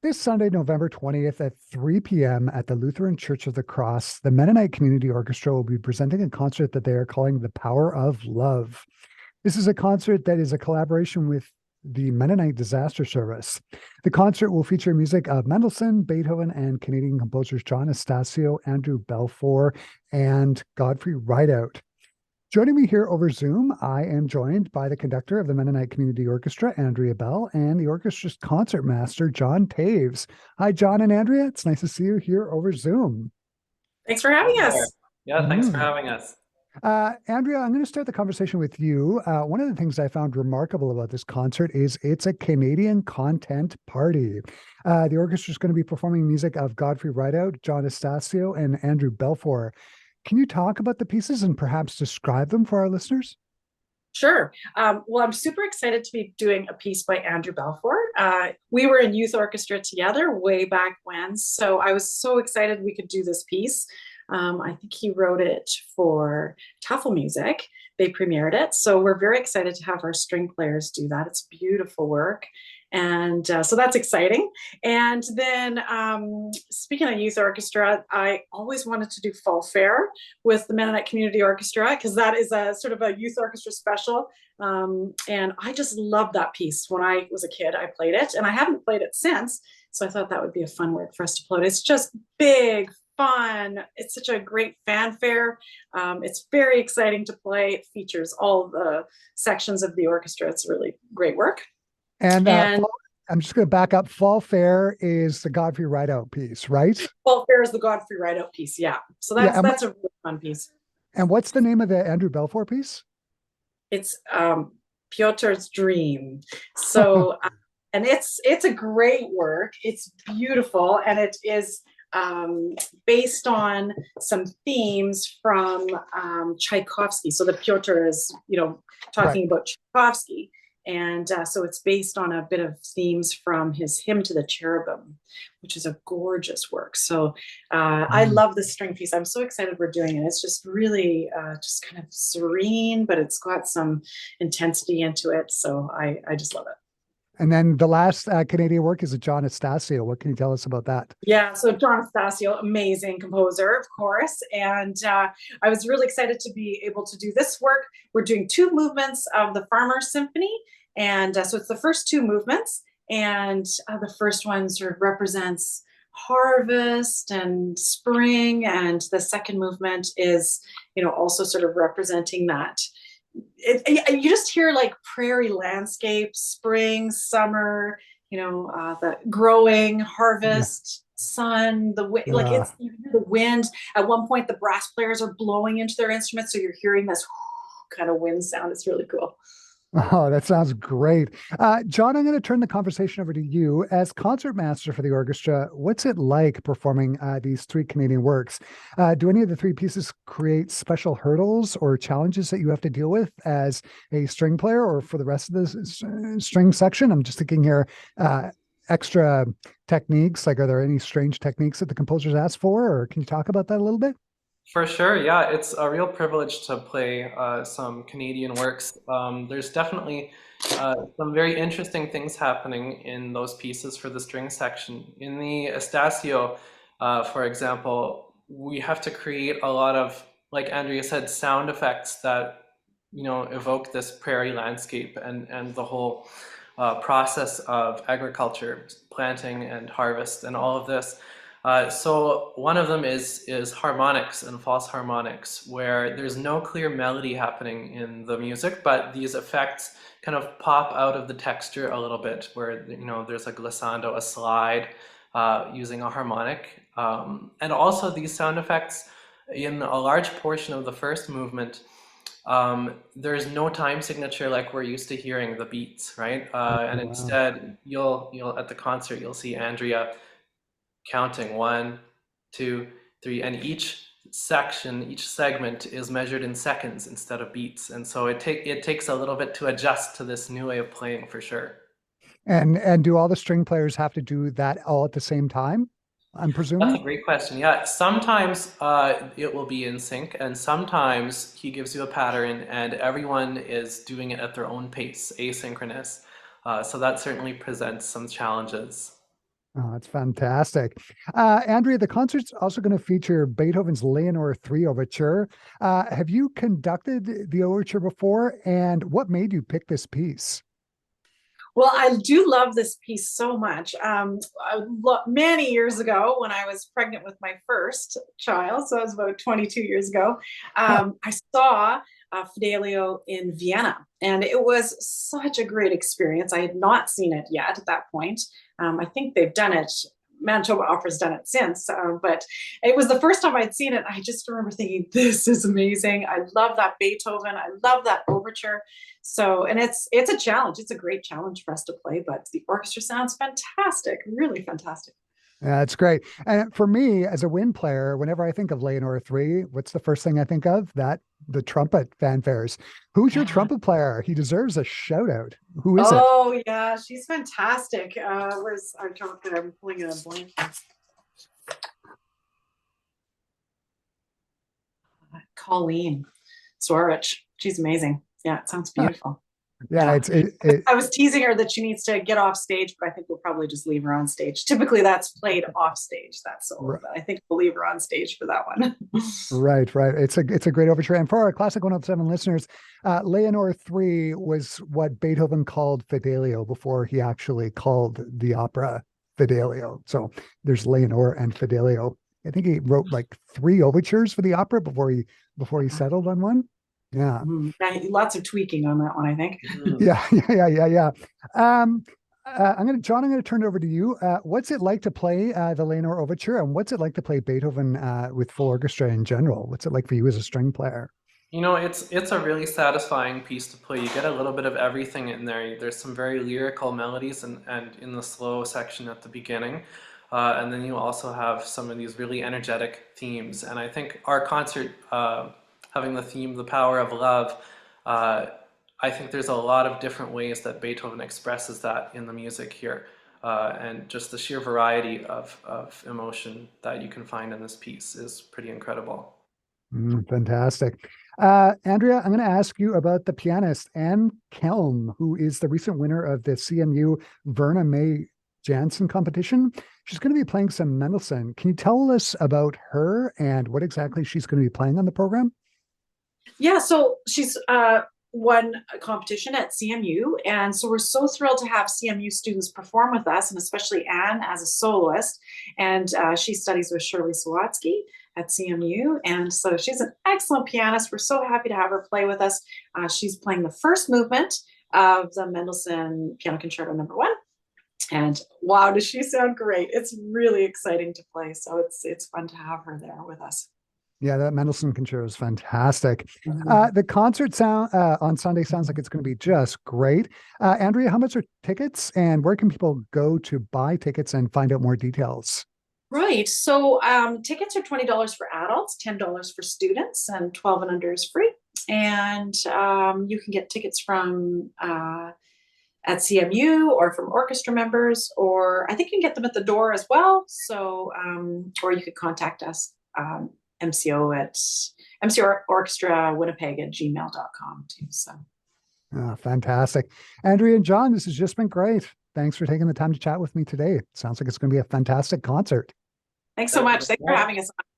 This Sunday, November 20th at 3 p.m. at the Lutheran Church of the Cross, the Mennonite Community Orchestra will be presenting a concert that they are calling The Power of Love. This is a concert that is a collaboration with the Mennonite Disaster Service. The concert will feature music of Mendelssohn, Beethoven, and Canadian composers John Estacio, Andrew Belfour, and Godfrey Rideout. Joining me here over Zoom, I am joined by the conductor of the Mennonite Community Orchestra, Andrea Bell, and the orchestra's concertmaster, John Taves. Hi, John and Andrea. It's nice to see you here over Zoom. Thanks for having us. Yeah, thanks for Mm. having us. Andrea, I'm going to start the conversation with you. One of the things I found remarkable about this concert is it's a Canadian content party. The orchestra is going to be performing music of Godfrey Rideout, John Estacio, and Andrew Belfour. Can you talk about the pieces and perhaps describe them for our listeners? Sure. Well, I'm super excited to be doing a piece by Andrew Balfour. We were in youth orchestra together way back when, so I was so excited we could do this piece. I think he wrote it for Tafel Music. They premiered it, so we're very excited to have our string players do that. It's beautiful work. And so that's exciting. And then speaking of youth orchestra, I always wanted to do Fall Fair with the Mennonite Community Orchestra because that is a sort of a youth orchestra special. And I just loved that piece. When I was a kid, I played it, and I haven't played it since. So I thought that would be a fun work for us to play. It's just big, fun. It's such a great fanfare. It's very exciting to play. It features all the sections of the orchestra. It's really great work. And And I'm just going to back up. Fall Fair is the Godfrey Rideout piece, right? Fall Fair is the Godfrey Rideout piece. Yeah. So Yeah. that's a really fun piece. And what's the name of the Andrew Belfour piece? It's Piotr's Dream. So and it's a great work. It's beautiful, and it is based on some themes from Tchaikovsky. So the Piotr is, talking about Tchaikovsky. And so it's based on a bit of themes from his Hymn to the Cherubim, which is a gorgeous work. So I love this string piece. I'm so excited we're doing it. It's just really just kind of serene, but it's got some intensity into it. So I just love it. And then the last Canadian work is a John Estacio. What can you tell us about that? Yeah, so John Estacio, amazing composer, of course. And I was really excited to be able to do this work. We're doing two movements of the Farmer's Symphony. And so it's the first two movements. And the first one sort of represents harvest and spring. And the second movement is, also sort of representing that. You just hear like prairie landscape, spring, summer, the growing harvest, sun, the wind, like Uh, you hear the wind. At one point, the brass players are blowing into their instruments, so you're hearing this kind of wind sound. It's really cool. oh, that sounds great. John, I'm going to turn the conversation over to you. As concertmaster for the orchestra, what's it like performing these three Canadian works? Do any of the three pieces create special hurdles or challenges that you have to deal with as a string player or for the rest of the string section? I'm just thinking here, extra techniques, like are there any strange techniques that the composers ask for, or can you talk about that a little bit? For sure, yeah, it's a real privilege to play some Canadian works. There's definitely some very interesting things happening in those pieces for the string section. In the Estacio, for example, we have to create a lot of, like Andrea said, sound effects that, evoke this prairie landscape and the whole process of agriculture, planting and harvest and all of this. So one of them is harmonics and false harmonics, where there's no clear melody happening in the music, but these effects kind of pop out of the texture a little bit, where there's a glissando, a slide, using a harmonic, and also these sound effects in a large portion of the first movement. There's no time signature like we're used to hearing the beats, right? And Wow. instead, you'll at the concert you'll see Andrea counting 1, 2, 3, and each section, each segment is measured in seconds instead of beats, and so it takes a little bit to adjust to this new way of playing for sure. And do all the string players have to do that all at the same time? I'm That's a presuming. great question. Yeah, sometimes it will be in sync, and sometimes he gives you a pattern, and everyone is doing it at their own pace, asynchronous. So that certainly presents some challenges. Oh, that's fantastic. Andrea, the concert's also going to feature Beethoven's Leonore 3 Overture. Have you conducted the overture before, and what made you pick this piece? Well, I do love this piece so much. Many years ago, when I was pregnant with my first child, so it was about 22 years ago, I saw Fidelio in Vienna, and it was such a great experience. I had not seen it yet at that point. I think they've done it. Manitoba Opera's done it since, but it was the first time I'd seen it. I just remember thinking, this is amazing. I love that Beethoven. I love that overture. So, and it's a challenge. It's a great challenge for us to play, but the orchestra sounds fantastic, really fantastic. Yeah, it's great. And for me, as a wind player, whenever I think of Leonore 3, what's the first thing I think of? The trumpet fanfares. Who's your Yeah. trumpet player? He deserves a shout out. Who is it? Oh yeah, she's fantastic. Where's our trumpet? I'm pulling it a blank. Colleen Swarich. She's amazing. Yeah, it sounds beautiful. Yeah, Yeah. it I was teasing her that she needs to get off stage, but I think we'll probably just leave her on stage. Typically, that's played off stage, that solo, but I think we'll leave her on stage for that one. right, right. It's a great overture. And for our Classic 107 listeners, Leonore 3 was what Beethoven called Fidelio before he actually called the opera Fidelio. So there's Leonore and Fidelio. I think he wrote like 3 overtures for the opera before he settled on one. Yeah. Lots of tweaking on that one, I think. Yeah, yeah. John, I'm gonna turn it over to you. What's it like to play the Leonore Overture, and what's it like to play Beethoven with full orchestra in general? What's it like for you as a string player? You know, it's a really satisfying piece to play. You get a little bit of everything in there. There's some very lyrical melodies and in the slow section at the beginning. And then you also have some of these really energetic themes. And I think our concert, having the theme, the power of love, I think there's a lot of different ways that Beethoven expresses that in the music here. And just the sheer variety of emotion that you can find in this piece is pretty incredible. Fantastic. Andrea, I'm going to ask you about the pianist Anne Kelm, who is the recent winner of the CMU Verna May Jansen competition. She's going to be playing some Mendelssohn. Can you tell us about her and what exactly she's going to be playing on the program? Yeah, so she's won a competition at CMU, and so we're so thrilled to have CMU students perform with us, and especially Anne as a soloist. And she studies with Shirley Sawatsky at CMU, and so she's an excellent pianist. We're so happy to have her play with us. She's playing the first movement of the Mendelssohn Piano Concerto No. 1. And wow, does she sound great. It's really exciting to play, so it's fun to have her there with us. Yeah, that Mendelssohn concerto is fantastic. The concert sound on Sunday sounds like it's going to be just great. Andrea, how much are tickets, and where can people go to buy tickets and find out more details? Right. So tickets are $20 for adults, $10 for students, and 12 and under is free. And you can get tickets from at CMU or from orchestra members, or I think you can get them at the door as well. So, or you could contact us, MCO at mcorchestrawinnipeg@gmail.com too. So. Fantastic. Andrea and John, this has just been great. Thanks for taking the time to chat with me today. Sounds like it's going to be a fantastic concert. Thanks so much. Thanks for having us on.